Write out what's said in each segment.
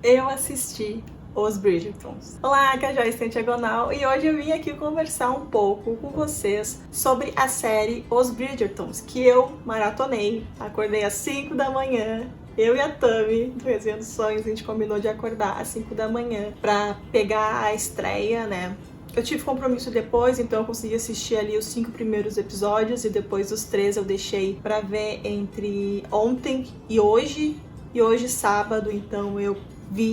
eu assisti Os Bridgertons. Olá, aqui é a Joyce Diagonal e hoje eu vim aqui conversar um pouco com vocês sobre a série Os Bridgertons, que eu maratonei. Acordei às 5 da manhã. Eu e a Tami, do Resenha dos Sonhos, a gente combinou de acordar às 5 da manhã pra pegar a estreia, né? Eu tive compromisso depois, então eu consegui assistir ali os 5 primeiros episódios e depois os 3 eu deixei pra ver entre ontem e hoje sábado, então eu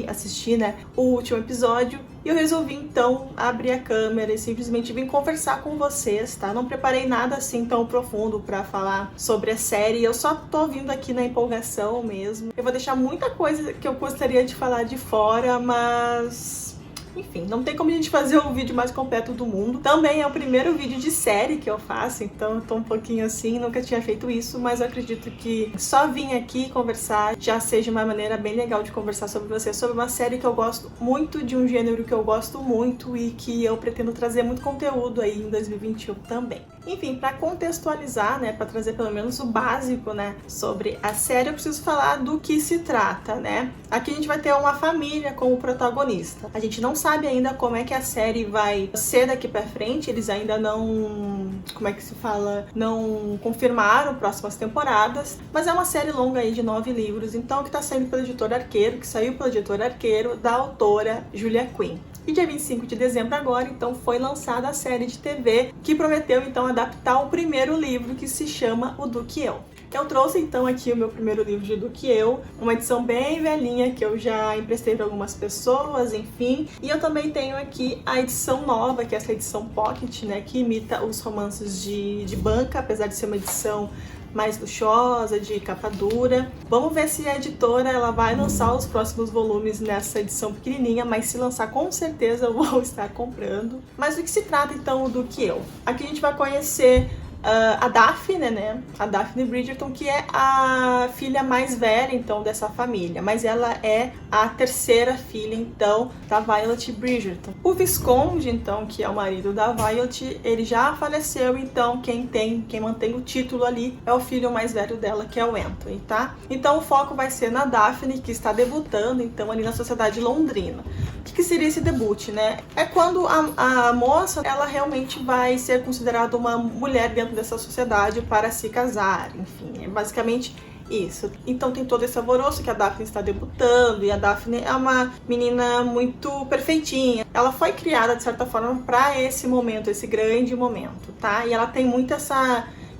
assisti, né, o último episódio e eu resolvi então abrir a câmera e simplesmente vim conversar com vocês, tá? Não preparei nada assim tão profundo pra falar sobre a série, eu só tô vindo aqui na empolgação mesmo. Eu vou deixar muita coisa que eu gostaria de falar de fora, mas enfim, não tem como a gente fazer o vídeo mais completo do mundo. Também é o primeiro vídeo de série que eu faço, então eu tô um pouquinho assim, nunca tinha feito isso, mas eu acredito que só vim aqui conversar já seja uma maneira bem legal de conversar sobre você, sobre uma série que eu gosto muito, de um gênero que eu gosto muito e que eu pretendo trazer muito conteúdo aí em 2021 também. Enfim, pra contextualizar, né, pra trazer pelo menos o básico, né, sobre a série, eu preciso falar do que se trata, né? Aqui a gente vai ter uma família como protagonista. A gente não sabe ainda como é que a série vai ser daqui pra frente, eles ainda não, como é que se fala, não confirmaram próximas temporadas, mas é uma série longa aí de 9 livros, então que tá saindo pela Editora Arqueiro, que saiu pela Editora Arqueiro, da autora Julia Quinn. E dia 25 de dezembro agora, então, foi lançada a série de TV, que prometeu, então, adaptar o primeiro livro, que se chama O Duque e Eu. Eu trouxe, então, aqui o meu primeiro livro de Duque e Eu, uma edição bem velhinha, que eu já emprestei para algumas pessoas, enfim. E eu também tenho aqui a edição nova, que é essa edição Pocket, né, que imita os romances de banca, apesar de ser uma edição mais luxuosa, de capa dura. Vamos ver se a editora ela vai lançar os próximos volumes nessa edição pequenininha, mas se lançar com certeza eu vou estar comprando. Mas do que se trata então o Duque e Eu? Aqui a gente vai conhecer a Daphne, né? A Daphne Bridgerton, que é a filha mais velha, então, dessa família. Mas ela é a terceira filha, então, da Violet Bridgerton. O Visconde, então, que é o marido da Violet, ele já faleceu, então quem mantém o título ali é o filho mais velho dela, que é o Anthony, tá? Então o foco vai ser na Daphne, que está debutando, então, ali na sociedade londrina. O que seria esse debut, né? É quando a moça, ela realmente vai ser considerada uma mulher dentro dessa sociedade para se casar, enfim, é basicamente isso. Então tem todo esse alvoroço que a Daphne está debutando, e a Daphne é uma menina muito perfeitinha. Ela foi criada, de certa forma, para esse momento, esse grande momento, tá? E ela tem muito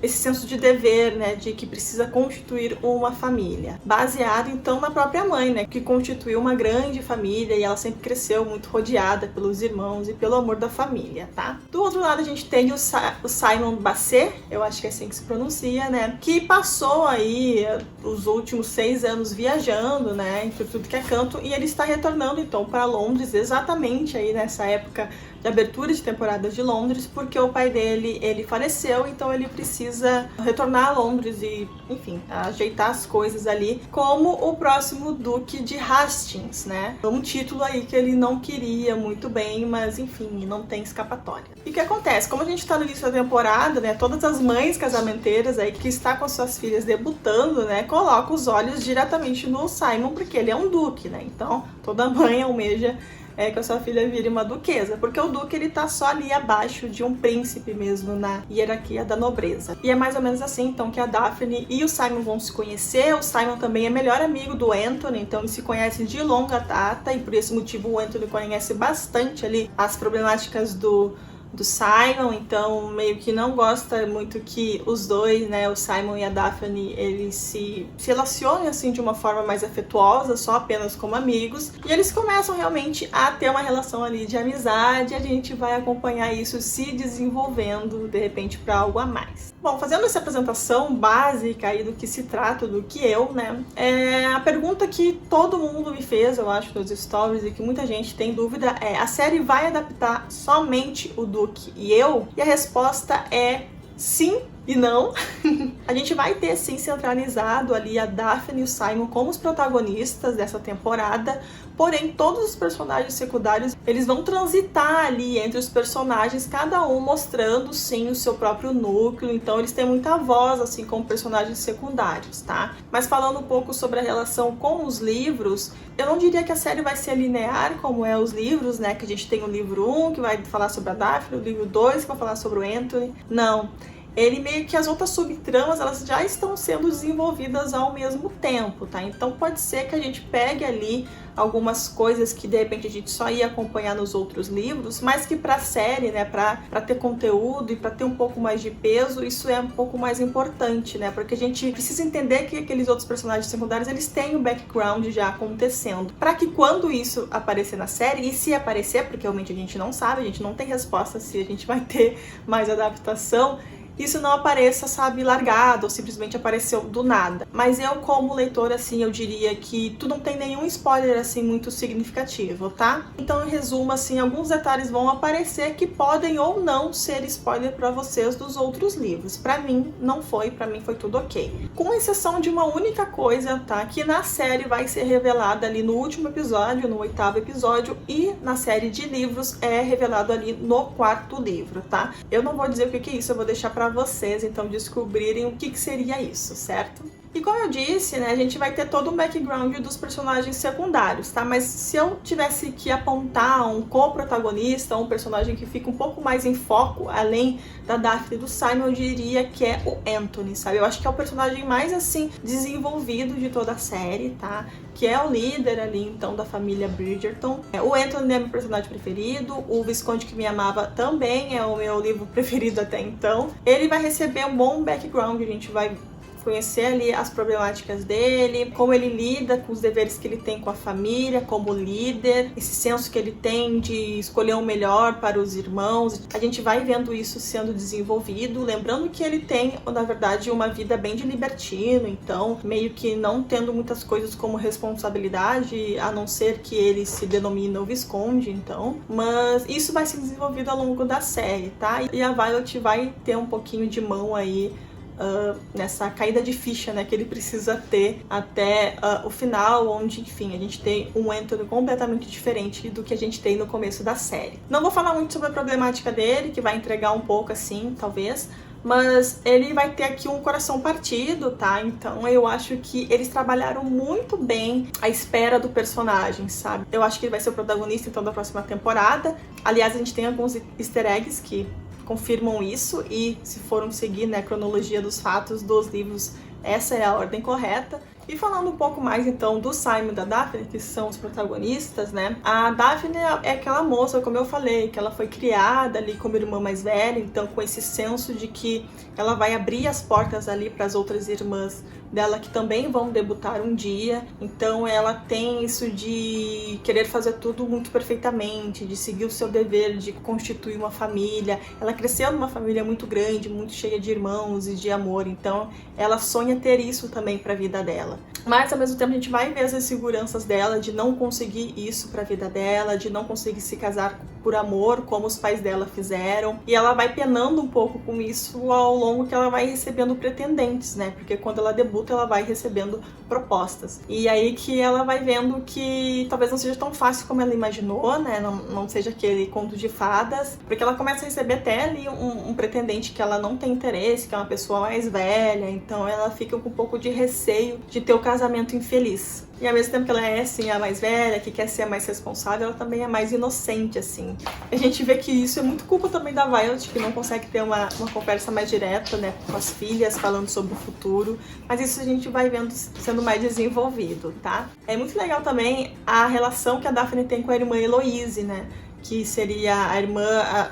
esse senso de dever, né, de que precisa constituir uma família, baseado então na própria mãe, né, que constituiu uma grande família e ela sempre cresceu muito rodeada pelos irmãos e pelo amor da família, tá? Do outro lado a gente tem o Simon Basset, eu acho que é assim que se pronuncia, né, que passou aí os últimos 6 anos viajando, né, entre tudo que é canto, e ele está retornando então para Londres exatamente aí nessa época de abertura de temporada de Londres, porque o pai dele, ele faleceu, então ele precisa retornar a Londres e, enfim, ajeitar as coisas ali, como o próximo Duque de Hastings, né? Um título aí que ele não queria muito bem, mas enfim, não tem escapatória. E o que acontece? Como a gente tá no início da temporada, né, todas as mães casamenteiras aí que está com suas filhas debutando, né, colocam os olhos diretamente no Simon, porque ele é um duque, né? Então, toda mãe almeja que a sua filha vire uma duquesa, porque o duque ele tá só ali abaixo de um príncipe mesmo na hierarquia da nobreza. E é mais ou menos assim então que a Daphne e o Simon vão se conhecer. O Simon também é melhor amigo do Anthony, então eles se conhecem de longa data e por esse motivo o Anthony conhece bastante ali as problemáticas do Simon, então meio que não gosta muito que os dois, né, o Simon e a Daphne, eles se relacionem assim de uma forma mais afetuosa, só apenas como amigos, e eles começam realmente a ter uma relação ali de amizade, e a gente vai acompanhar isso se desenvolvendo de repente para algo a mais. Bom, fazendo essa apresentação básica aí do que se trata, do que eu, né, a pergunta que todo mundo me fez, eu acho, nos stories, e que muita gente tem dúvida é: a série vai adaptar somente o Duque e Eu? E a resposta é sim E não, a gente vai ter sim centralizado ali a Daphne e o Simon como os protagonistas dessa temporada, porém todos os personagens secundários, eles vão transitar ali entre os personagens, cada um mostrando sim o seu próprio núcleo, então eles têm muita voz assim como personagens secundários, tá? Mas falando um pouco sobre a relação com os livros, eu não diria que a série vai ser linear como é os livros, né? Que a gente tem o livro 1 que vai falar sobre a Daphne, o livro 2 que vai falar sobre o Anthony. Não. Ele meio que as outras subtramas, elas já estão sendo desenvolvidas ao mesmo tempo, tá? Então pode ser que a gente pegue ali algumas coisas que de repente a gente só ia acompanhar nos outros livros, mas que pra série, né, pra ter conteúdo e pra ter um pouco mais de peso, isso é um pouco mais importante, né? Porque a gente precisa entender que aqueles outros personagens secundários, eles têm o background já acontecendo. Pra que quando isso aparecer na série, e se aparecer, porque realmente a gente não sabe, a gente não tem resposta se a gente vai ter mais adaptação, isso não apareça, sabe, largado ou simplesmente apareceu do nada. Mas eu, como leitora, assim, eu diria que tu não tem nenhum spoiler, assim, muito significativo, tá? Então, em resumo, assim, alguns detalhes vão aparecer que podem ou não ser spoiler pra vocês dos outros livros. Pra mim, não foi. Pra mim, foi tudo ok. Com exceção de uma única coisa, tá? Que na série vai ser revelada ali no último episódio, no 8º episódio, e na série de livros é revelado ali no 4º livro, tá? Eu não vou dizer o que é isso, eu vou deixar pra vocês então descobrirem o que seria isso, certo? E como eu disse, né, a gente vai ter todo o background dos personagens secundários, tá? Mas se eu tivesse que apontar um co-protagonista, um personagem que fica um pouco mais em foco, além da Daphne e do Simon, eu diria que é o Anthony, sabe? Eu acho que é o personagem mais, assim, desenvolvido de toda a série, tá? Que é o líder ali, então, da família Bridgerton. O Anthony é meu personagem preferido, o Visconde que Me Amava também é o meu livro preferido até então. Ele vai receber um bom background, a gente vai conhecer ali as problemáticas dele, como ele lida com os deveres que ele tem com a família, como líder, esse senso que ele tem de escolher o melhor para os irmãos. A gente vai vendo isso sendo desenvolvido, lembrando que ele tem, na verdade, uma vida bem de libertino, então meio que não tendo muitas coisas como responsabilidade, a não ser que ele se denomina o Visconde, então. Mas isso vai ser desenvolvido ao longo da série, tá? E a Violet vai ter um pouquinho de mão aí nessa caída de ficha, né, que ele precisa ter até o final, onde, enfim, a gente tem um Anthony completamente diferente do que a gente tem no começo da série. Não vou falar muito sobre a problemática dele, que vai entregar um pouco assim, talvez, mas ele vai ter aqui um coração partido, tá? Então eu acho que eles trabalharam muito bem a espera do personagem, sabe? Eu acho que ele vai ser o protagonista, então, da próxima temporada. Aliás, a gente tem alguns easter eggs que confirmam isso, e se foram seguir, né, a cronologia dos fatos dos livros, essa é a ordem correta. E falando um pouco mais então do Simon e da Daphne, que são os protagonistas, né? A Daphne é aquela moça, como eu falei, que ela foi criada ali como irmã mais velha, então com esse senso de que ela vai abrir as portas ali para as outras irmãs dela que também vão debutar um dia. Então ela tem isso de querer fazer tudo muito perfeitamente, de seguir o seu dever, de constituir uma família. Ela cresceu numa família muito grande, muito cheia de irmãos e de amor, então ela sonha ter isso também para a vida dela. Mas ao mesmo tempo a gente vai ver as inseguranças dela de não conseguir isso para a vida dela, de não conseguir se casar por amor como os pais dela fizeram, e ela vai penando um pouco com isso ao longo que ela vai recebendo pretendentes, né? Porque quando ela debuta ela vai recebendo propostas, e aí que ela vai vendo que talvez não seja tão fácil como ela imaginou, né? Não seja aquele conto de fadas, porque ela começa a receber até ali um pretendente que ela não tem interesse, que é uma pessoa mais velha, então ela fica com um pouco de receio de ter o casamento infeliz. E ao mesmo tempo que ela é, assim, a mais velha, que quer ser a mais responsável, ela também é mais inocente, assim. A gente vê que isso é muito culpa também da Violet, que não consegue ter uma conversa mais direta, né, com as filhas, falando sobre o futuro. Mas isso a gente vai vendo sendo mais desenvolvido, tá? É muito legal também a relação que a Daphne tem com a irmã Heloise, né? Que seria a irmã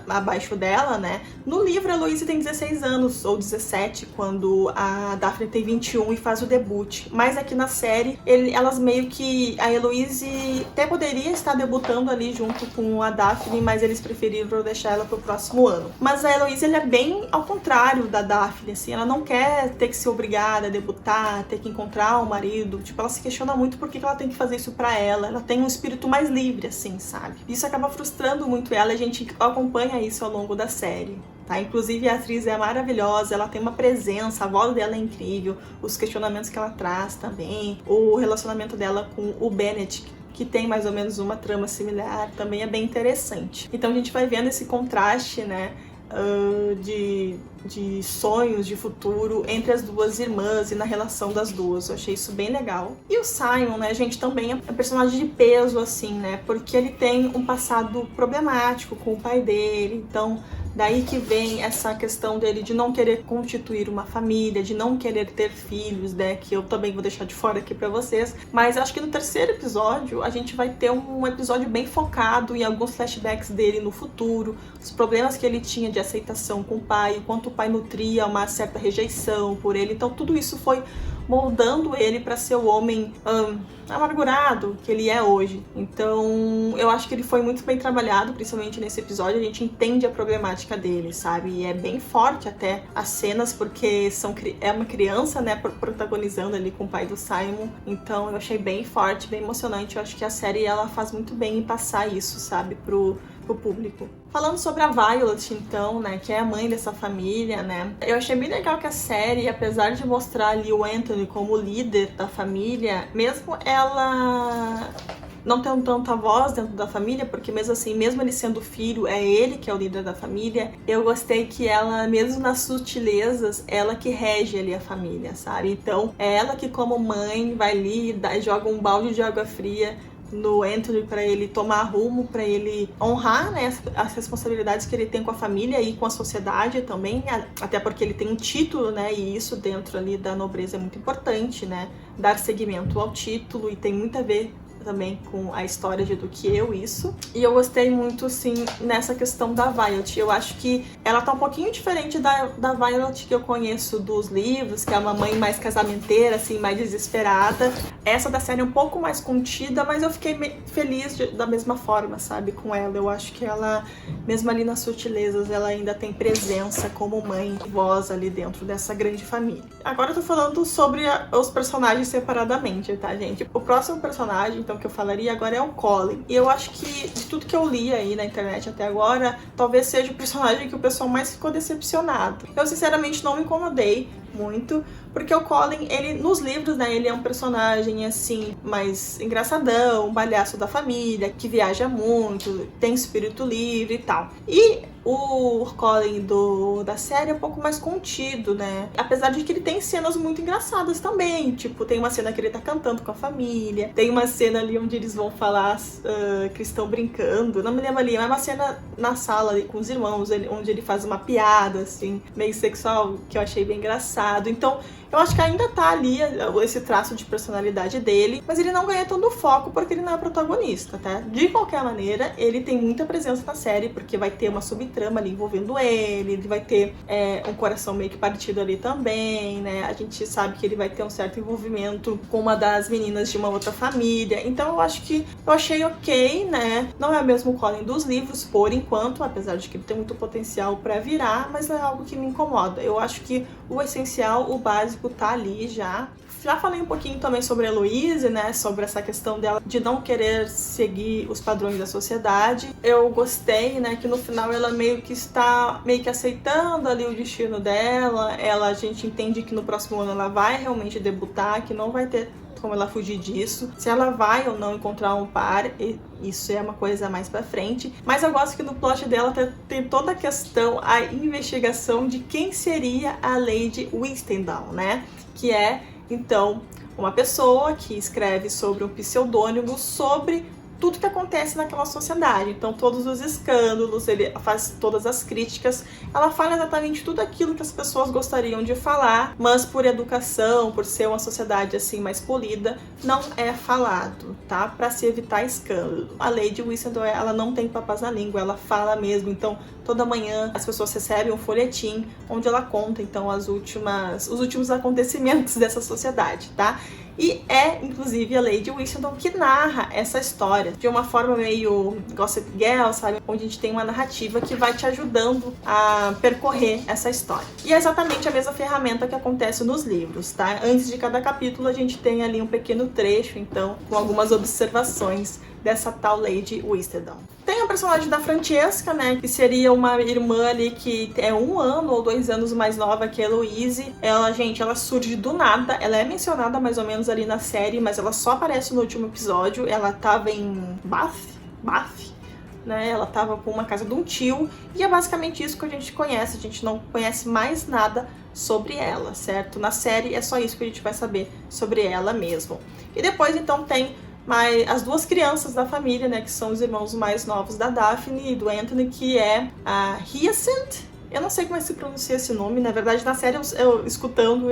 abaixo dela, né? No livro, a Heloise tem 16 anos, ou 17, quando a Daphne tem 21 e faz o debut. Mas aqui na série, elas meio que... A Heloise até poderia estar debutando ali junto com a Daphne, mas eles preferiram deixar ela pro próximo ano. Mas a Heloise, ela é bem ao contrário da Daphne, assim. Ela não quer ter que ser obrigada a debutar, ter que encontrar o marido. Tipo, ela se questiona muito por que ela tem que fazer isso pra ela. Ela tem um espírito mais livre, assim, sabe? Isso acaba frustrando mostrando muito ela, a gente acompanha isso ao longo da série. Tá? Inclusive a atriz é maravilhosa, ela tem uma presença, a voz dela é incrível, os questionamentos que ela traz também, o relacionamento dela com o Bennett, que tem mais ou menos uma trama similar, também é bem interessante. Então a gente vai vendo esse contraste, né, de sonhos, de futuro entre as duas irmãs e na relação das duas. Eu achei isso bem legal. E o Simon, né, gente, também é um personagem de peso, assim, né, porque ele tem um passado problemático com o pai dele, então daí que vem essa questão dele de não querer constituir uma família, de não querer ter filhos, né? Que eu também vou deixar de fora aqui pra vocês. Mas acho que no terceiro episódio a gente vai ter um episódio bem focado em alguns flashbacks dele no futuro, os problemas que ele tinha de aceitação com o pai, o quanto o pai nutria uma certa rejeição por ele. Então tudo isso foi moldando ele para ser o homem amargurado que ele é hoje. Então eu acho que ele foi muito bem trabalhado, principalmente nesse episódio. A gente entende a problemática dele, sabe? E é bem forte até as cenas, porque é uma criança, né, protagonizando ali com o pai do Simon. Então eu achei bem forte, bem emocionante. Eu acho que a série ela faz muito bem em passar isso, sabe, pro público. Falando sobre a Violet, então, né, que é a mãe dessa família, né, eu achei bem legal que a série, apesar de mostrar ali o Anthony como líder da família, mesmo ela não tendo tanta voz dentro da família, porque mesmo assim, mesmo ele sendo filho, é ele que é o líder da família, eu gostei que ela, mesmo nas sutilezas, ela que rege ali a família, sabe? Então, é ela que como mãe vai ali e joga um balde de água fria no Anthony para ele tomar rumo, para ele honrar, né, as responsabilidades que ele tem com a família e com a sociedade também, até porque ele tem um título, né, e isso dentro ali da nobreza é muito importante, né, dar seguimento ao título, e tem muito a ver também com a história de Duquesne, isso. E eu gostei muito, sim, nessa questão da Violet. Eu acho que ela tá um pouquinho diferente da Violet que eu conheço dos livros, que é uma mãe mais casamenteira, assim, mais desesperada. Essa da série é um pouco mais contida, mas eu fiquei feliz da mesma forma, sabe, com ela. Eu acho que ela, mesmo ali nas sutilezas, ela ainda tem presença como mãe e voz ali dentro dessa grande família. Agora eu tô falando sobre os personagens separadamente, tá, gente? O próximo personagem, então, que eu falaria agora é o Colin. E eu acho que de tudo que eu li aí na internet até agora, talvez seja o personagem que o pessoal mais ficou decepcionado. Eu sinceramente não me incomodei muito, porque o Colin, ele nos livros, né, ele é um personagem assim, mais engraçadão, um palhaço da família, que viaja muito, tem espírito livre e tal. E o Colin da série é um pouco mais contido, né? Apesar de que ele tem cenas muito engraçadas também. Tipo, tem uma cena que ele tá cantando com a família. Tem uma cena ali onde eles vão falar que estão brincando. Não me lembro ali, mas é uma cena na sala ali com os irmãos, onde ele faz uma piada, assim, meio sexual, que eu achei bem engraçado. Então, eu acho que ainda tá ali esse traço de personalidade dele, mas ele não ganha todo o foco porque ele não é protagonista, tá? De qualquer maneira, ele tem muita presença na série, porque vai ter uma subtrama ali envolvendo ele vai ter um coração meio que partido ali também, né? A gente sabe que ele vai ter um certo envolvimento com uma das meninas de uma outra família, então eu achei ok, né? Não é o mesmo Colin dos livros, por enquanto, apesar de que ele tem muito potencial pra virar, mas não é algo que me incomoda. Eu acho que o essencial, o básico tá ali já. Já falei um pouquinho também sobre a Heloise, né, sobre essa questão dela de não querer seguir os padrões da sociedade. Eu gostei, né, que no final ela meio que está aceitando ali o destino dela. A gente entende que no próximo ano ela vai realmente debutar, que não vai ter como ela fugir disso. Se ela vai ou não encontrar um par, isso é uma coisa mais pra frente. Mas eu gosto que no plot dela tem toda a questão, a investigação de quem seria a Lady Whitstable, né? Que é, então, uma pessoa que escreve sobre um pseudônimo sobre tudo que acontece naquela sociedade. Então, todos os escândalos, ele faz todas as críticas, ela fala exatamente tudo aquilo que as pessoas gostariam de falar, mas por educação, por ser uma sociedade assim mais polida, não é falado, tá? Para se evitar escândalo. A Lady Whitstable, ela não tem papas na língua, ela fala mesmo. Então, toda manhã as pessoas recebem um folhetim onde ela conta, então, os últimos acontecimentos dessa sociedade, tá? E é, inclusive, a Lady Whitstable que narra essa história de uma forma meio Gossip Girl, sabe? Onde a gente tem uma narrativa que vai te ajudando a percorrer essa história. E é exatamente a mesma ferramenta que acontece nos livros, tá? Antes de cada capítulo, a gente tem ali um pequeno trecho, então, com algumas observações dessa tal Lady Whitstable. Tem a personagem da Francesca, né, que seria uma irmã ali que é 1 ano ou 2 anos mais nova que a Heloise. Ela, gente, ela surge do nada, ela é mencionada mais ou menos ali na série, mas ela só aparece no último episódio. Ela tava em Bath, né, ela tava com uma casa de um tio, e é basicamente isso que a gente conhece. A gente não conhece mais nada sobre ela, certo? Na série é só isso que a gente vai saber sobre ela mesmo. E depois, então, tem as 2 crianças da família, né, que são os irmãos mais novos da Daphne e do Anthony, que é a Hyacinth. Eu não sei como é que se pronuncia esse nome, na verdade na série eu escutando,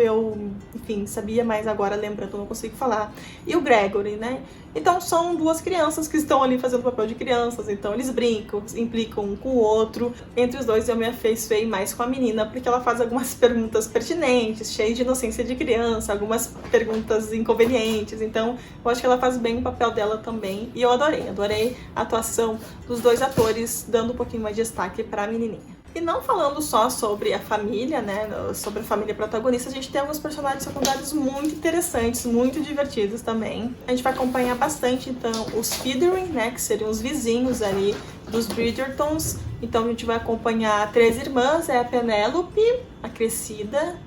enfim, sabia, mas agora lembrando eu não consigo falar. E o Gregory, né? Então são 2 crianças que estão ali fazendo o papel de crianças, então eles brincam, implicam um com o outro. Entre os dois eu me afeiçoei mais com a menina, porque ela faz algumas perguntas pertinentes, cheias de inocência de criança, algumas perguntas inconvenientes, então eu acho que ela faz bem o papel dela também, e eu adorei a atuação dos 2 atores, dando um pouquinho mais de destaque para a menininha. E não falando só sobre a família, né, sobre a família protagonista, a gente tem alguns personagens secundários muito interessantes, muito divertidos também. A gente vai acompanhar bastante, então, os Feathering, né, que seriam os vizinhos ali dos Bridgertons. Então a gente vai acompanhar 3 irmãs, é a Penélope, a Crescida...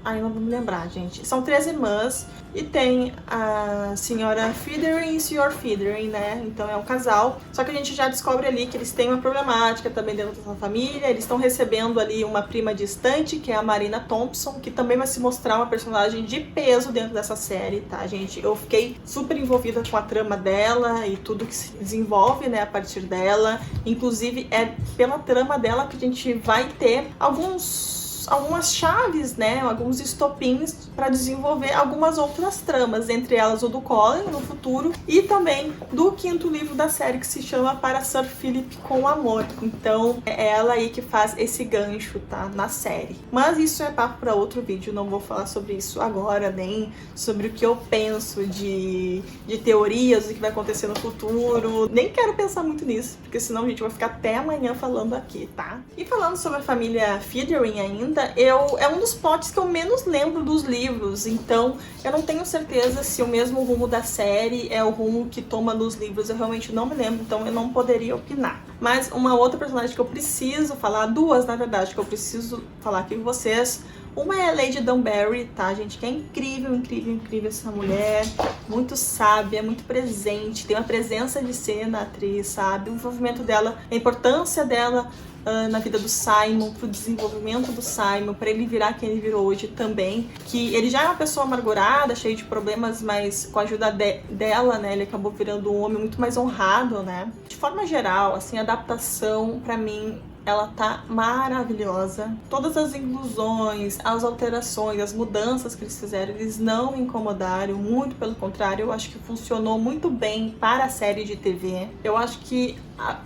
Ai, não vou me lembrar, gente. São 3 irmãs e tem a senhora Feathering e o senhor Feathering, né? Então é um casal. Só que a gente já descobre ali que eles têm uma problemática também dentro dessa família. Eles estão recebendo ali uma prima distante, que é a Marina Thompson, que também vai se mostrar uma personagem de peso dentro dessa série, tá, gente? Eu fiquei super envolvida com a trama dela e tudo que se desenvolve, né, a partir dela. Inclusive, é pela trama dela que a gente vai ter algumas chaves, né, alguns estopins para desenvolver algumas outras tramas, entre elas o do Colin no futuro e também do 5º livro da série, que se chama Para Sir Philip com Amor. Então é ela aí que faz esse gancho, tá, na série. Mas isso é papo para outro vídeo, não vou falar sobre isso agora, nem sobre o que eu penso de teorias do que vai acontecer no futuro. Nem quero pensar muito nisso, porque senão a gente vai ficar até amanhã falando aqui, tá? E falando sobre a família Feathering ainda, é um dos plots que eu menos lembro dos livros, então eu não tenho certeza se o mesmo rumo da série é o rumo que toma nos livros. Eu realmente não me lembro, então eu não poderia opinar. Mas uma outra personagem que eu preciso falar, 2 na verdade, que eu preciso falar aqui com vocês. Uma é a Lady Dunbarry, tá, gente? Que é incrível essa mulher. Muito sábia, muito presente, tem uma presença de cena, a atriz, sabe? O envolvimento dela, a importância dela na vida do Simon, pro desenvolvimento do Simon, para ele virar quem ele virou hoje também. Que ele já é uma pessoa amargurada, cheio de problemas, mas com a ajuda dela, né, ele acabou virando um homem muito mais honrado, né? De forma geral, assim, a adaptação, pra mim, ela tá maravilhosa. Todas as inclusões, as alterações, as mudanças que eles fizeram, eles não me incomodaram, muito pelo contrário, eu acho que funcionou muito bem para a série de TV. Eu acho que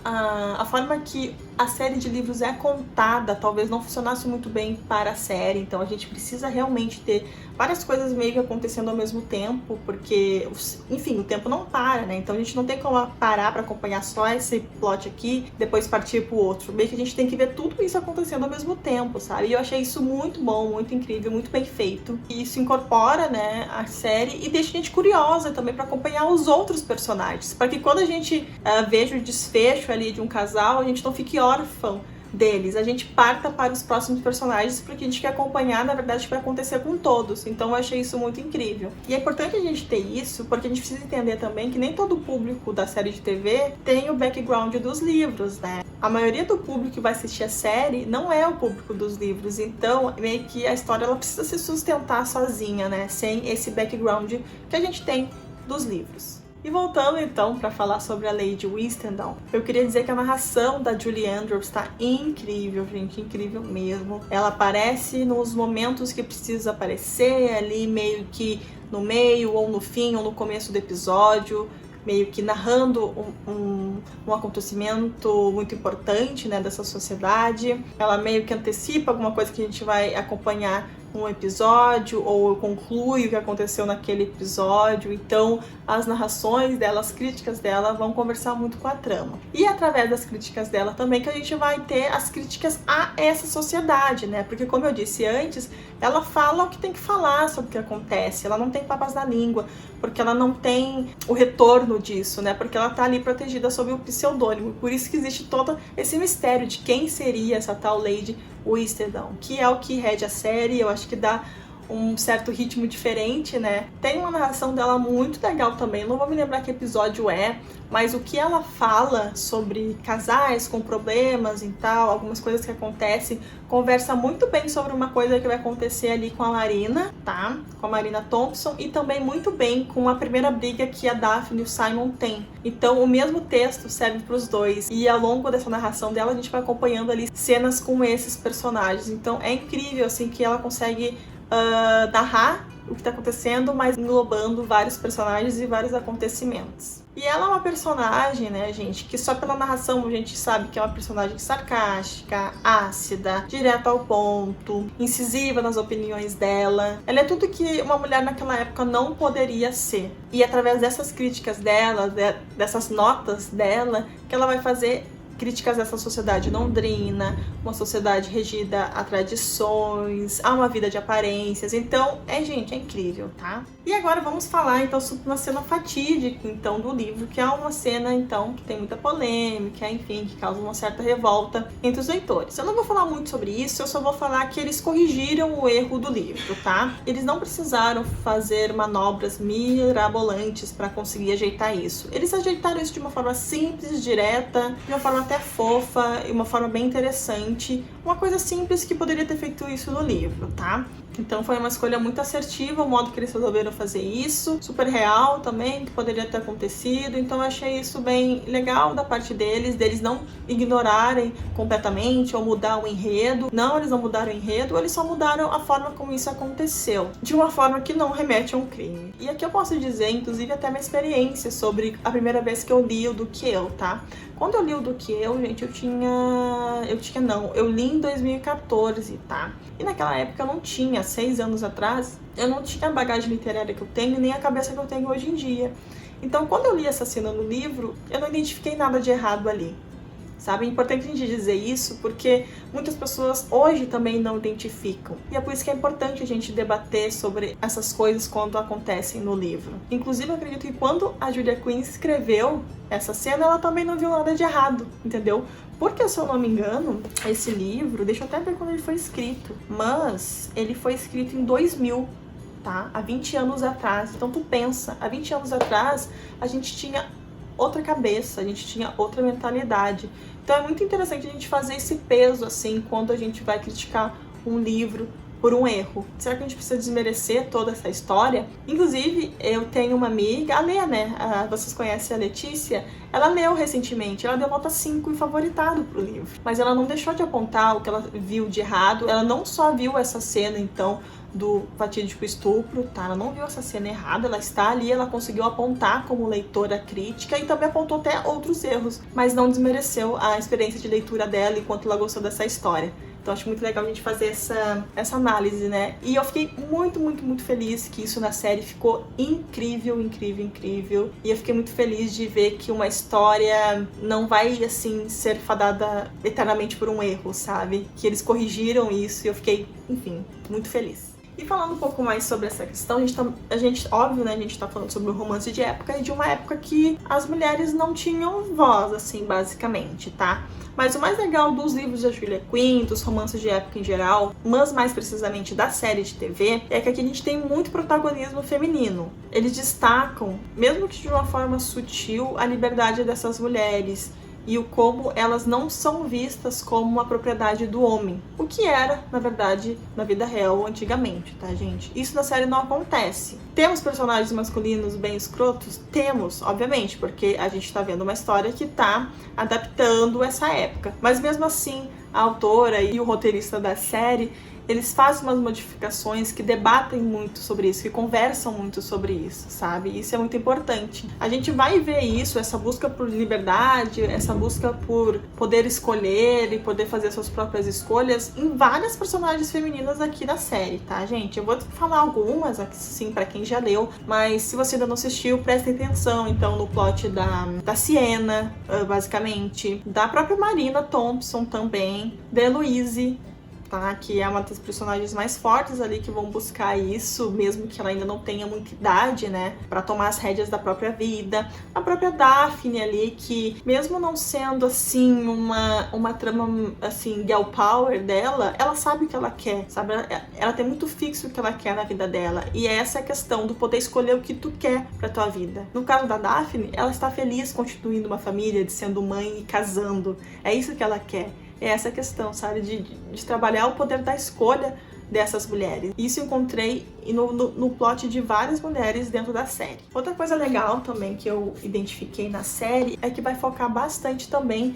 a forma que a série de livros é contada talvez não funcionasse muito bem para a série, então a gente precisa realmente ter várias coisas meio que acontecendo ao mesmo tempo, porque, enfim, o tempo não para, né? Então a gente não tem como parar para acompanhar só esse plot aqui, depois partir pro outro. Meio que a gente tem que ver tudo isso acontecendo ao mesmo tempo, sabe? E eu achei isso muito bom, muito incrível, muito bem feito. E isso incorpora, né, a série e deixa a gente curiosa também para acompanhar os outros personagens, para que quando a gente veja o desfecho ali de um casal, a gente não fique órfão deles, a gente parta para os próximos personagens, porque a gente quer acompanhar, na verdade, o que vai acontecer com todos. Então eu achei isso muito incrível. E é importante a gente ter isso, porque a gente precisa entender também que nem todo o público da série de TV tem o background dos livros, né? A maioria do público que vai assistir a série não é o público dos livros, então meio que a história ela precisa se sustentar sozinha, né? Sem esse background que a gente tem dos livros. E voltando então para falar sobre a Lady Whistledown, eu queria dizer que a narração da Julie Andrews está incrível, gente, incrível mesmo. Ela aparece nos momentos que precisa aparecer, ali meio que no meio, ou no fim, ou no começo do episódio, meio que narrando um acontecimento muito importante, né, dessa sociedade. Ela meio que antecipa alguma coisa que a gente vai acompanhar um episódio, ou conclui o que aconteceu naquele episódio. Então as narrações dela, as críticas dela vão conversar muito com a trama. E através das críticas dela também que a gente vai ter as críticas a essa sociedade, né? Porque como eu disse antes, ela fala o que tem que falar sobre o que acontece, ela não tem papas na língua. porque ela não tem o retorno disso, né? Porque ela tá ali protegida sob o pseudônimo. Por isso que existe todo esse mistério de quem seria essa tal Lady Whistledown, que é o que rege a série. Eu acho que dá um certo ritmo diferente, né? Tem uma narração dela muito legal também, não vou me lembrar que episódio é, mas o que ela fala sobre casais com problemas e tal, algumas coisas que acontecem, conversa muito bem sobre uma coisa que vai acontecer ali com a Marina, tá? Com a Marina Thompson, e também muito bem com a primeira briga que a Daphne e o Simon têm. Então o mesmo texto serve para os dois, e ao longo dessa narração dela a gente vai acompanhando ali cenas com esses personagens. Então é incrível, assim, que ela consegue narrar o que está acontecendo, mas englobando vários personagens e vários acontecimentos. E ela é uma personagem, né, gente, que só pela narração a gente sabe que é uma personagem sarcástica, ácida, direta ao ponto, incisiva nas opiniões dela. Ela é tudo que uma mulher naquela época não poderia ser. E através dessas críticas dela, dessas notas dela, que ela vai fazer críticas a essa sociedade londrina, uma sociedade regida a tradições, a uma vida de aparências. Então, gente, é incrível, tá? E agora vamos falar, então, sobre uma cena fatídica, então, do livro, que é uma cena, então, que tem muita polêmica, enfim, que causa uma certa revolta entre os leitores. Eu não vou falar muito sobre isso, eu só vou falar que eles corrigiram o erro do livro, tá? Eles não precisaram fazer manobras mirabolantes para conseguir ajeitar isso. Eles ajeitaram isso de uma forma simples, direta, de uma forma até fofa e uma forma bem interessante. Uma coisa simples que poderia ter feito isso no livro, tá? Então foi uma escolha muito assertiva o modo que eles resolveram fazer isso, super real também, que poderia ter acontecido. Então eu achei isso bem legal da parte deles não ignorarem completamente ou mudar o enredo. Não, eles não mudaram o enredo, eles só mudaram a forma como isso aconteceu, de uma forma que não remete a um crime. E aqui eu posso dizer, inclusive, até minha experiência sobre a primeira vez que eu li o Do Que Eu, tá? Quando eu li o Do Que Eu, gente, eu li em 2014, tá? E naquela época eu não tinha, 6 anos atrás, eu não tinha a bagagem literária que eu tenho, nem a cabeça que eu tenho hoje em dia. Então, quando eu li essa cena no livro, eu não identifiquei nada de errado ali, sabe? É importante a gente dizer isso, porque muitas pessoas hoje também não identificam. E é por isso que é importante a gente debater sobre essas coisas quando acontecem no livro. Inclusive, eu acredito que quando a Julia Quinn escreveu essa cena, ela também não viu nada de errado, entendeu? Porque, se eu não me engano, esse livro, deixa eu até ver quando ele foi escrito, mas ele foi escrito em 2000, tá? Há 20 anos atrás. Então, tu pensa, há 20 anos atrás, a gente tinha outra cabeça, a gente tinha outra mentalidade. Então, é muito interessante a gente fazer esse peso, assim, quando a gente vai criticar um livro por um erro. Será que a gente precisa desmerecer toda essa história? Inclusive, eu tenho uma amiga, a Lê, né? Vocês conhecem a Letícia? Ela leu recentemente, ela deu nota 5 em favoritado pro livro. Mas ela não deixou de apontar o que ela viu de errado. Ela não só viu essa cena, então, do fatídico estupro, tá? Ela não viu essa cena errada, ela está ali, ela conseguiu apontar como leitora crítica e também apontou até outros erros, mas não desmereceu a experiência de leitura dela enquanto ela gostou dessa história. Então acho muito legal a gente fazer essa análise, né? E eu fiquei muito, muito, muito feliz que isso na série ficou incrível, incrível, incrível. E eu fiquei muito feliz de ver que uma história não vai, assim, ser fadada eternamente por um erro, sabe? Que eles corrigiram isso e eu fiquei, enfim, muito feliz. E falando um pouco mais sobre essa questão, a gente óbvio, né, a gente tá falando sobre um romance de época e de uma época que as mulheres não tinham voz, assim, basicamente, tá? Mas o mais legal dos livros da Julia Quinn, dos romances de época em geral, mas mais precisamente da série de TV, é que aqui a gente tem muito protagonismo feminino. Eles destacam, mesmo que de uma forma sutil, a liberdade dessas mulheres e o como elas não são vistas como uma propriedade do homem, o que era, na verdade, na vida real antigamente, tá, gente? Isso na série não acontece. Temos personagens masculinos bem escrotos? Temos, obviamente, porque a gente tá vendo uma história que tá adaptando essa época. Mas mesmo assim, a autora e o roteirista da série, eles fazem umas modificações que debatem muito sobre isso, que conversam muito sobre isso, sabe? Isso é muito importante. A gente vai ver isso, essa busca por liberdade, essa busca por poder escolher e poder fazer suas próprias escolhas em várias personagens femininas aqui da série, tá, gente? Eu vou falar algumas aqui, sim, pra quem já leu, mas se você ainda não assistiu, preste atenção, então, no plot da Sienna, basicamente, da própria Marina Thompson também, da Eloise, tá? Que é uma das personagens mais fortes ali que vão buscar isso, mesmo que ela ainda não tenha muita idade, né? Pra tomar as rédeas da própria vida. A própria Daphne ali, que mesmo não sendo, assim, uma trama, assim, girl power dela, ela sabe o que ela quer, sabe? Ela tem muito fixo o que ela quer na vida dela. E essa é a questão do poder escolher o que tu quer pra tua vida. No caso da Daphne, ela está feliz constituindo uma família, de sendo mãe e casando. É isso que ela quer. É essa questão, sabe? De trabalhar o poder da escolha dessas mulheres. Isso eu encontrei no plot de várias mulheres dentro da série. Outra coisa legal também que eu identifiquei na série é que vai focar bastante também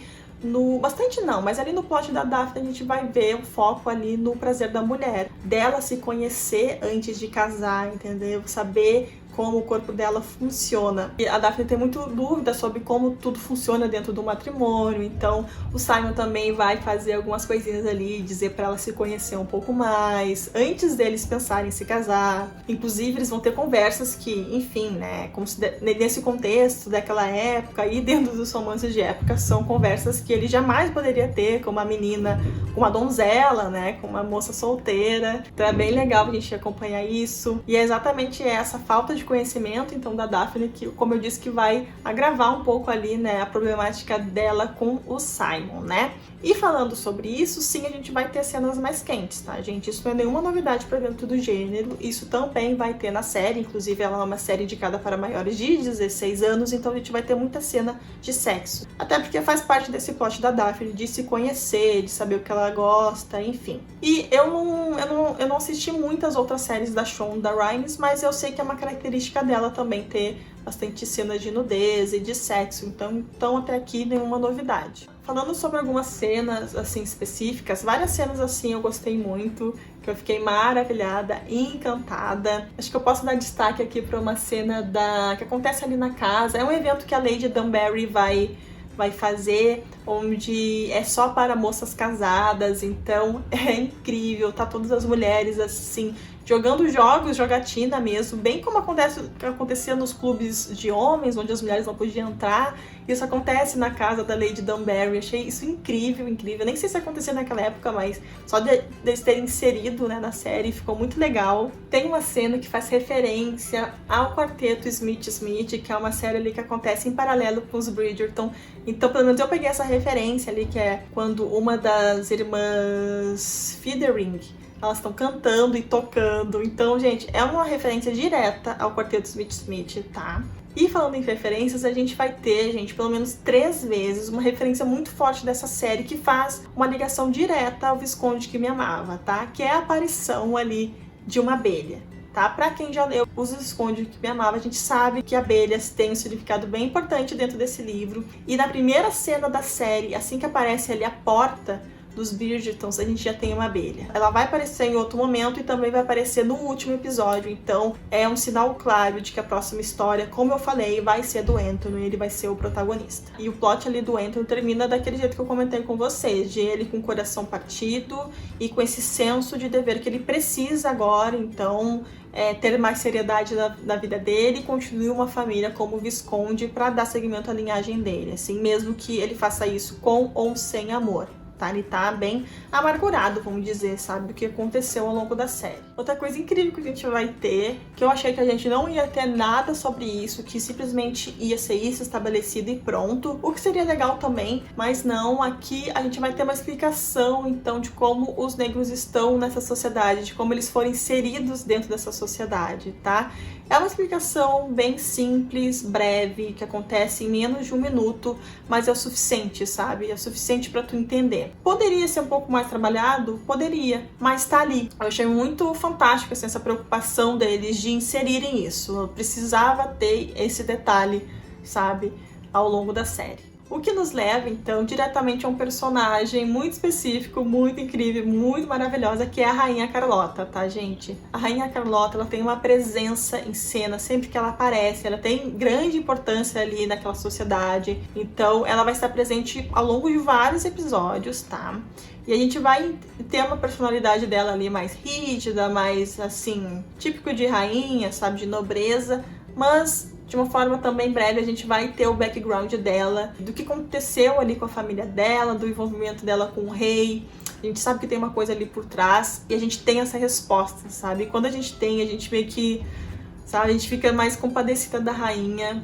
bastante não, mas ali no plot da Daphne a gente vai ver o foco ali no prazer da mulher, dela se conhecer antes de casar, entendeu? Saber como o corpo dela funciona. E a Daphne tem muita dúvida sobre como tudo funciona dentro do matrimônio, então o Simon também vai fazer algumas coisinhas ali, dizer pra ela se conhecer um pouco mais, antes deles pensarem em se casar. Inclusive, eles vão ter conversas que, enfim, né, como se nesse contexto daquela época e dentro dos romances de época, são conversas que ele jamais poderia ter com uma menina, com uma donzela, né, com uma moça solteira. Então é bem legal a gente acompanhar isso. E é exatamente essa falta de conhecimento, então, da Daphne, que, como eu disse, que vai agravar um pouco ali, né, a problemática dela com o Simon, né? E falando sobre isso, sim, a gente vai ter cenas mais quentes, tá, gente? Isso não é nenhuma novidade para dentro do gênero, isso também vai ter na série, inclusive ela é uma série indicada para maiores de 16 anos, então a gente vai ter muita cena de sexo. Até porque faz parte desse plot da Daphne, de se conhecer, de saber o que ela gosta, enfim. E eu não assisti muitas outras séries da Shonda Rhimes, mas eu sei que é uma característica dela também ter bastante cena de nudez e de sexo, então até aqui nenhuma novidade. Falando sobre algumas cenas, assim, específicas, várias cenas, assim, eu gostei muito, que eu fiquei maravilhada e encantada. Acho que eu posso dar destaque aqui para uma cena que acontece ali na casa. É um evento que a Lady Dunbury vai fazer, onde é só para moças casadas, então é incrível, tá todas as mulheres, assim, jogando jogos, jogatina mesmo, bem como acontecia nos clubes de homens, onde as mulheres não podiam entrar. Isso acontece na casa da Lady Dunbury. Achei isso incrível, incrível. Nem sei se acontecia naquela época, mas só de eles terem inserido, né, na série, ficou muito legal. Tem uma cena que faz referência ao quarteto Smith Smith, que é uma série ali que acontece em paralelo com os Bridgerton. Então, pelo menos eu peguei essa referência ali, que é quando uma das irmãs Feathering, elas estão cantando e tocando. Então, gente, é uma referência direta ao quarteto Smith Smith, tá? E falando em referências, a gente vai ter, gente, pelo menos 3 vezes uma referência muito forte dessa série que faz uma ligação direta ao Visconde que Me Amava, tá? Que é a aparição ali de uma abelha, tá? Pra quem já leu Os Visconde que Me Amava, a gente sabe que abelhas têm um significado bem importante dentro desse livro. E na primeira cena da série, assim que aparece ali a porta dos Bridgertons, a gente já tem uma abelha. Ela vai aparecer em outro momento e também vai aparecer no último episódio, então é um sinal claro de que a próxima história, como eu falei, vai ser do Anthony, ele vai ser o protagonista. E o plot ali do Anthony termina daquele jeito que eu comentei com vocês, de ele com o coração partido e com esse senso de dever que ele precisa agora, então ter mais seriedade na vida dele e construir uma família como Visconde para dar seguimento à linhagem dele, assim, mesmo que ele faça isso com ou sem amor. Tá? Ele tá bem amargurado, vamos dizer, sabe, do que aconteceu ao longo da série. Outra coisa incrível que a gente vai ter, que eu achei que a gente não ia ter nada sobre isso, que simplesmente ia ser isso estabelecido e pronto, o que seria legal também, mas não, aqui a gente vai ter uma explicação, então, de como os negros estão nessa sociedade, de como eles foram inseridos dentro dessa sociedade, tá? É uma explicação bem simples, breve, que acontece em menos de 1 minuto, mas é o suficiente, sabe? É o suficiente pra tu entender. Poderia ser um pouco mais trabalhado? Poderia, mas tá ali. Eu achei muito fantástico assim, essa preocupação deles de inserirem isso. Eu precisava ter esse detalhe, sabe, ao longo da série. O que nos leva, então, diretamente a um personagem muito específico, muito incrível, muito maravilhosa, que é a Rainha Carlota, tá, gente? A Rainha Carlota, ela tem uma presença em cena sempre que ela aparece, ela tem grande importância ali naquela sociedade, então ela vai estar presente ao longo de vários episódios, tá? E a gente vai ter uma personalidade dela ali mais rígida, mais, assim, típico de rainha, sabe, de nobreza, mas De uma forma também breve, a gente vai ter o background dela, do que aconteceu ali com a família dela, do envolvimento dela com o rei. A gente sabe que tem uma coisa ali por trás e a gente tem essa resposta, sabe? E quando a gente tem, a gente meio que, sabe, a gente fica mais compadecida da rainha,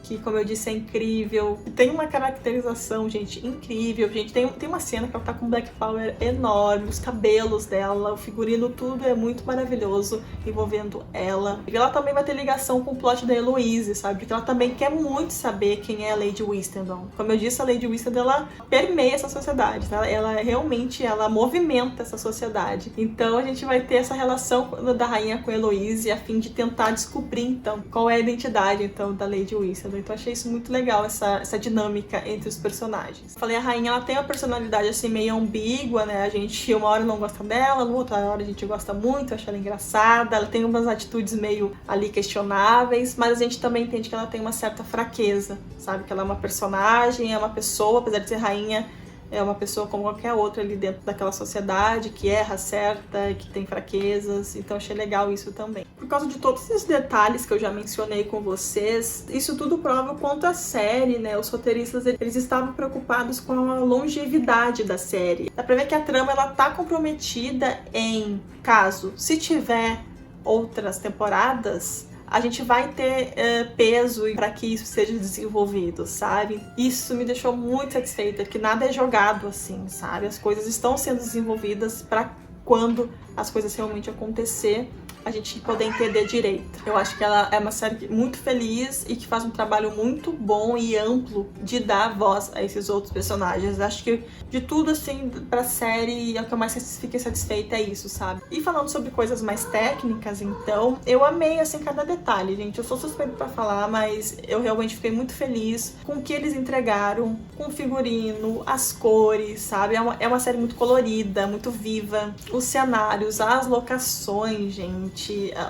que, como eu disse, é incrível. Tem uma caracterização, gente, incrível. Gente, tem uma cena que ela tá com um black power enorme, os cabelos dela, o figurino, tudo é muito maravilhoso envolvendo ela. E ela também vai ter ligação com o plot da Heloise, sabe? Porque ela também quer muito saber quem é a Lady Whistledown. Como eu disse, a Lady Whistledown, ela permeia essa sociedade, tá? Ela realmente, ela movimenta essa sociedade. Então a gente vai ter essa relação da rainha com a Heloise a fim de tentar descobrir, então, qual é a identidade, então, da Lady Whistledown. Então achei isso muito legal, essa dinâmica entre os personagens. Falei, a rainha, ela tem uma personalidade assim meio ambígua, né? A gente uma hora não gosta dela, na outra hora a gente gosta muito, acha ela engraçada, ela tem umas atitudes meio ali questionáveis, mas a gente também entende que ela tem uma certa fraqueza, sabe? Que ela é uma personagem, é uma pessoa, apesar de ser rainha, é uma pessoa como qualquer outra ali dentro daquela sociedade, que erra, acerta, que tem fraquezas, então achei legal isso também. Por causa de todos esses detalhes que eu já mencionei com vocês, isso tudo prova o quanto a série, né, os roteiristas, eles estavam preocupados com a longevidade da série. Dá pra ver que a trama, ela tá comprometida em caso, se tiver outras temporadas, a gente vai ter peso para que isso seja desenvolvido, sabe? Isso me deixou muito satisfeita, que nada é jogado assim, sabe? As coisas estão sendo desenvolvidas para quando as coisas realmente acontecer, a gente poder entender direito. Eu acho que ela é uma série muito feliz e que faz um trabalho muito bom e amplo de dar voz a esses outros personagens. Acho que de tudo, assim, pra série, é o que eu mais fiquei satisfeita é isso, sabe? E falando sobre coisas mais técnicas, então, eu amei, assim, cada detalhe, gente. Eu sou suspeita pra falar, mas eu realmente fiquei muito feliz com o que eles entregaram, com o figurino, as cores, sabe? É uma série muito colorida, muito viva. Os cenários, as locações, gente,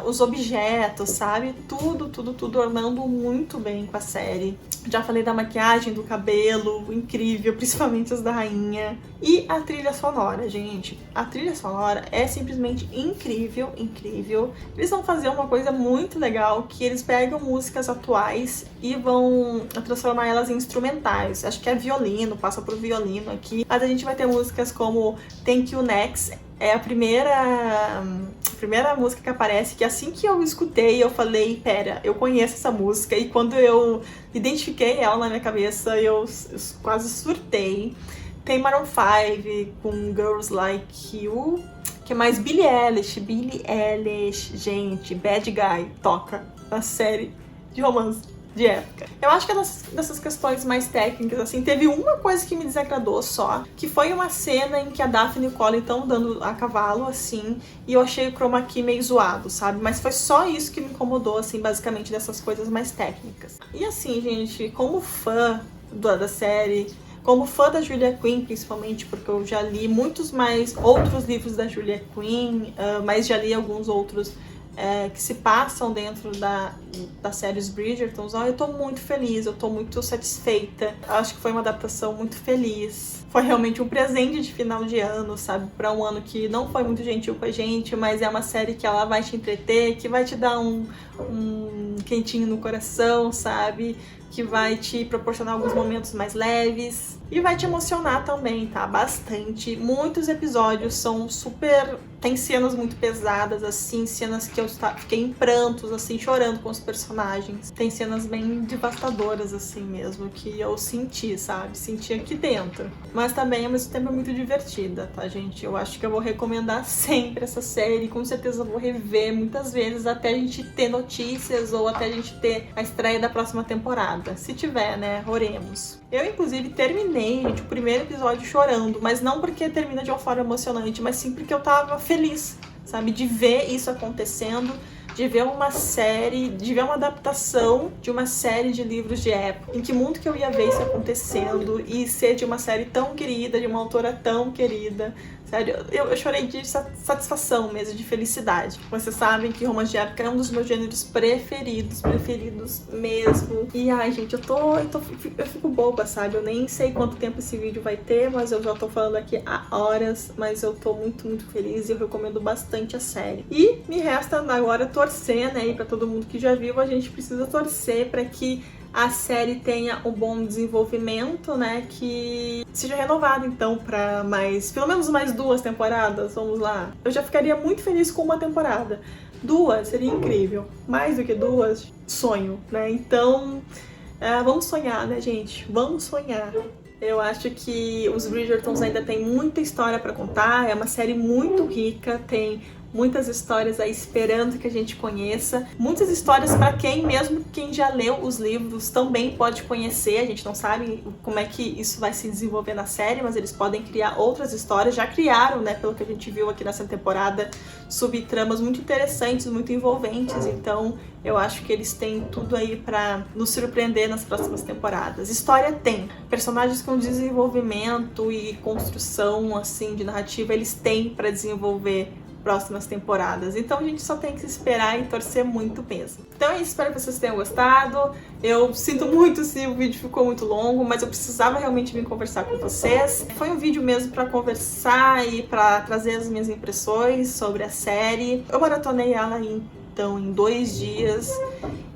os objetos, sabe? Tudo ornando muito bem com a série. Já falei da maquiagem, do cabelo, incrível, principalmente os da rainha. E a trilha sonora, gente. A trilha sonora é simplesmente incrível, incrível. Eles vão fazer uma coisa muito legal, que eles pegam músicas atuais e vão transformar elas em instrumentais. Acho que é violino, passa por violino aqui. Mas a gente vai ter músicas como Thank You Next. É a primeira música que aparece, que assim que eu escutei, eu falei, pera, eu conheço essa música. E quando eu identifiquei ela na minha cabeça, eu quase surtei. Tem Maroon 5 com Girls Like You, que é mais Billie Eilish, gente, Bad Guy, toca na série de romance de época. Eu acho que dessas questões mais técnicas, assim, teve uma coisa que me desagradou só, que foi uma cena em que a Daphne e o Colin estão andando a cavalo, assim, e eu achei o chroma key meio zoado, sabe? Mas foi só isso que me incomodou, assim, basicamente, dessas coisas mais técnicas. E assim, gente, como fã da série, como fã da Julia Quinn, principalmente, porque eu já li muitos mais outros livros da Julia Quinn, mas já li alguns outros que se passam dentro da série Os Bridgertons, eu tô muito feliz, eu tô muito satisfeita. Acho que foi uma adaptação muito feliz. Foi realmente um presente de final de ano, sabe? Pra um ano que não foi muito gentil com a gente, mas é uma série que ela vai te entreter, que vai te dar um quentinho no coração, sabe? Que vai te proporcionar alguns momentos mais leves e vai te emocionar também, tá? Bastante. Muitos episódios são super... Tem cenas muito pesadas, assim, cenas que eu fiquei em prantos, assim, chorando com os personagens. Tem cenas bem devastadoras, assim mesmo, que eu senti, sabe? Senti aqui dentro. Mas também, ao mesmo tempo, é muito divertida, tá, gente? Eu acho que eu vou recomendar sempre essa série. Com certeza eu vou rever muitas vezes até a gente ter notícias ou até a gente ter a estreia da próxima temporada. Se tiver, né? Oremos. Eu, inclusive, terminei, gente, o primeiro episódio chorando, mas não porque termina de uma forma emocionante, mas sim porque eu tava feliz, sabe? De ver isso acontecendo, de ver uma série, de ver uma adaptação de uma série de livros de época. Em que mundo que eu ia ver isso acontecendo e ser de uma série tão querida, de uma autora tão querida, Sério, eu chorei de satisfação mesmo, de felicidade. Vocês sabem que romance de época é um dos meus gêneros preferidos mesmo. E ai, gente, eu fico boba, sabe? Eu nem sei quanto tempo esse vídeo vai ter, mas eu já tô falando aqui há horas, mas eu tô muito feliz e eu recomendo bastante a série. E me resta agora torcer, né? E pra todo mundo que já viu, a gente precisa torcer pra que a série tenha um bom desenvolvimento, né, que seja renovada então para pelo menos mais 2 temporadas, vamos lá. Eu já ficaria muito feliz com uma temporada. 2 seria incrível. Mais do que 2, sonho, né? Então, vamos sonhar, né, gente? Vamos sonhar. Eu acho que os Bridgertons ainda tem muita história para contar, é uma série muito rica, tem muitas histórias aí esperando que a gente conheça, muitas histórias para mesmo quem já leu os livros também pode conhecer. A gente não sabe como é que isso vai se desenvolver na série, mas eles podem criar outras histórias, já criaram, né, pelo que a gente viu aqui nessa temporada, subtramas muito interessantes, muito envolventes, então eu acho que eles têm tudo aí para nos surpreender nas próximas temporadas. História tem, personagens com desenvolvimento e construção assim de narrativa eles têm para desenvolver próximas temporadas. Então a gente só tem que esperar e torcer muito mesmo. Então é isso, espero que vocês tenham gostado. Eu sinto muito se o vídeo ficou muito longo, mas eu precisava realmente vir conversar com vocês. Foi um vídeo mesmo para conversar e para trazer as minhas impressões sobre a série. Eu maratonei ela então em 2 dias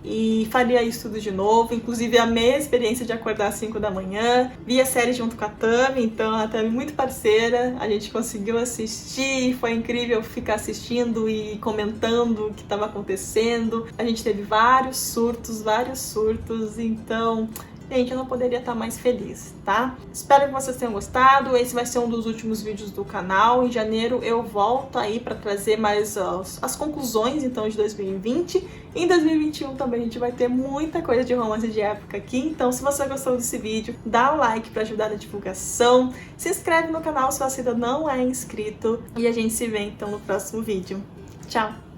e faria isso tudo de novo. Inclusive amei a experiência de acordar às 5 da manhã, vi a série junto com a Tami, então a Tami muito parceira, a gente conseguiu assistir, foi incrível ficar assistindo e comentando o que estava acontecendo. A gente teve vários surtos, então gente, eu não poderia estar mais feliz, tá? Espero que vocês tenham gostado. Esse vai ser um dos últimos vídeos do canal. Em janeiro eu volto aí para trazer mais as conclusões, então, de 2020. Em 2021 também a gente vai ter muita coisa de romance de época aqui. Então, se você gostou desse vídeo, dá um like para ajudar na divulgação. Se inscreve no canal se você ainda não é inscrito. E a gente se vê, então, no próximo vídeo. Tchau!